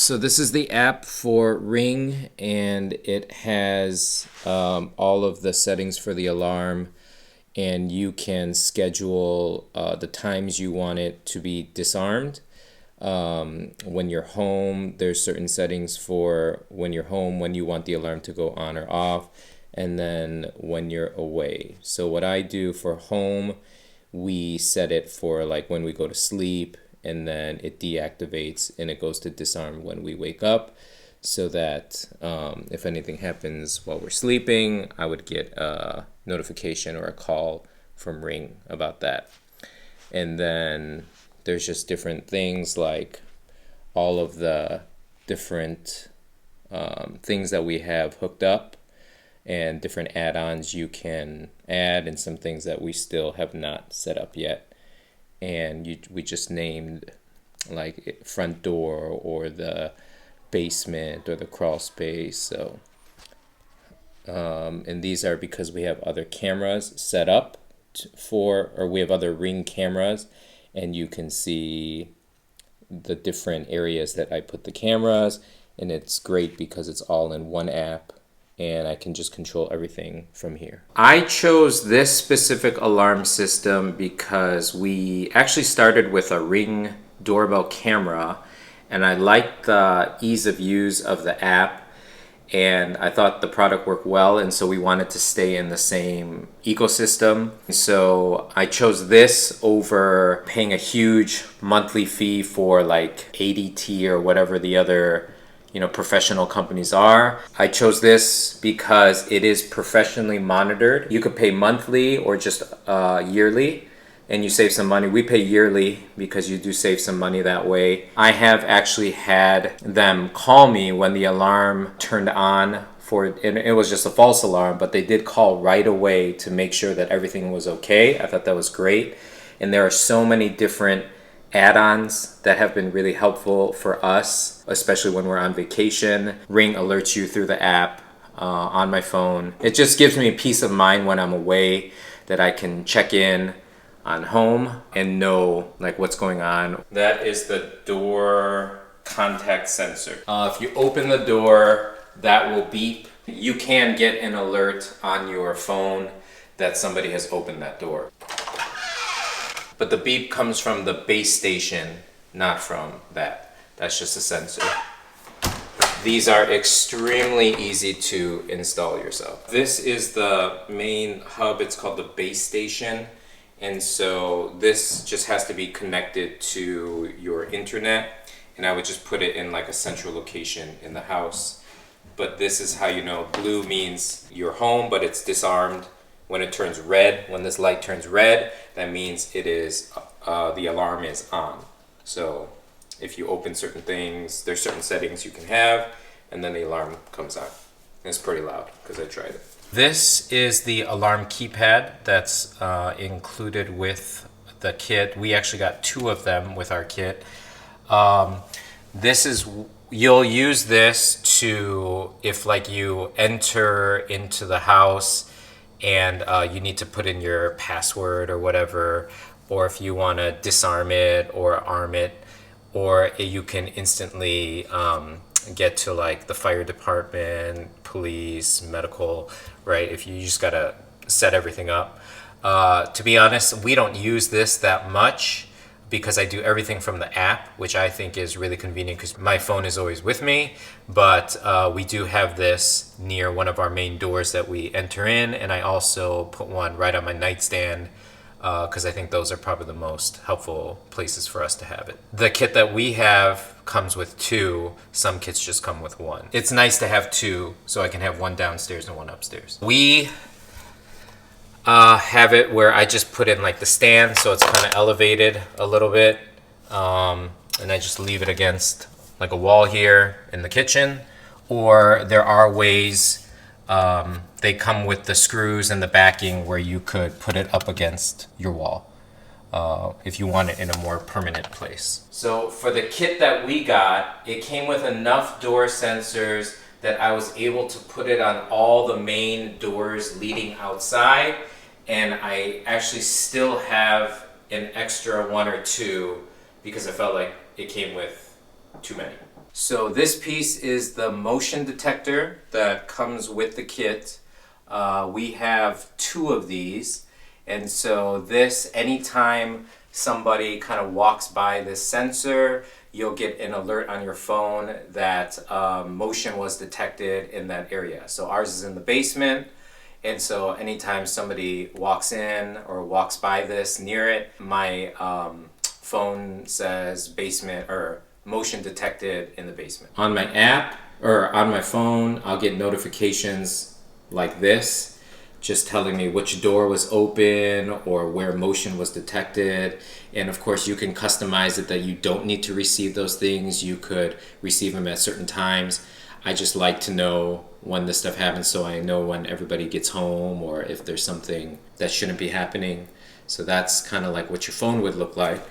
So this is the app for Ring, and it has all of the settings for the alarm, and you can schedule the times you want it to be disarmed. When you're home, there's certain settings for when you're home, when you want the alarm to go on or off, and then when you're away. So what I do for home, we set it for like when we go to sleep, and then it deactivates and it goes to disarm when we wake up, so that if anything happens while we're sleeping, I would get a notification or a call from Ring about that. And then there's just different things like all of the different things that we have hooked up and different add-ons you can add, and some things that we still have not set up yet. And we just named like front door or the basement or the crawl space. So and these are because we have other cameras set up or we have other Ring cameras, and you can see the different areas that I put the cameras, and it's great because it's all in one app and I can just control everything from here. I chose this specific alarm system because we actually started with a Ring doorbell camera, and I liked the ease of use of the app, and I thought the product worked well, and so we wanted to stay in the same ecosystem. So I chose this over paying a huge monthly fee for like ADT or whatever the other professional companies are. I chose this because it is professionally monitored. You could pay monthly or just yearly, and you save some money. We pay yearly because you do save some money that way. I have actually had them call me when the alarm turned on and it was just a false alarm, but they did call right away to make sure that everything was okay. I thought that was great. And there are so many different add-ons that have been really helpful for us, especially when we're on vacation. Ring alerts you through the app on my phone. It just gives me peace of mind when I'm away that I can check in on home and know like what's going on. That is the door contact sensor. If you open the door, that will beep. You can get an alert on your phone that somebody has opened that door. But the beep comes from the base station, not from that. That's just a sensor. These are extremely easy to install yourself. This is the main hub. It's called the base station. And so this just has to be connected to your internet. And I would just put it in like a central location in the house. But this is how you know. Blue means you're home, but it's disarmed. When it turns red, when this light turns red, that means it is the alarm is on. So if you open certain things, there's certain settings you can have, and then the alarm comes on. And it's pretty loud because I tried it. This is the alarm keypad that's included with the kit. We actually got 2 of them with our kit. You'll use this to, if like you enter into the house and you need to put in your password or whatever, or if you want to disarm it or arm it, or you can instantly get to like the fire department, police, medical, right? If you just gotta set everything up. To be honest, we don't use this that much because I do everything from the app, which I think is really convenient because my phone is always with me. But we do have this near one of our main doors that we enter in, and I also put one right on my nightstand because I think those are probably the most helpful places for us to have it. The kit that we have comes with 2. Some kits just come with 1. It's nice to have 2 so I can have one downstairs and one upstairs. We have it where I just put in like the stand, so it's kind of elevated a little bit, and I just leave it against like a wall here in the kitchen. Or there are ways, they come with the screws and the backing where you could put it up against your wall if you want it in a more permanent place. So for the kit that we got, it came with enough door sensors that I was able to put it on all the main doors leading outside, and I actually still have an extra 1 or 2 because I felt like it came with too many. So this piece is the motion detector that comes with the kit. We have two of these, and so this, anytime somebody kind of walks by this sensor, you'll get an alert on your phone that motion was detected in that area. So ours is in the basement, and so anytime somebody walks in or walks by this near it, my phone says basement or motion detected in the basement. On my app or on my phone, I'll get notifications like this just telling me which door was open or where motion was detected. And of course, you can customize it that you don't need to receive those things. You could receive them at certain times. I just like to know when this stuff happens so I know when everybody gets home or if there's something that shouldn't be happening. So that's kind of like what your phone would look like.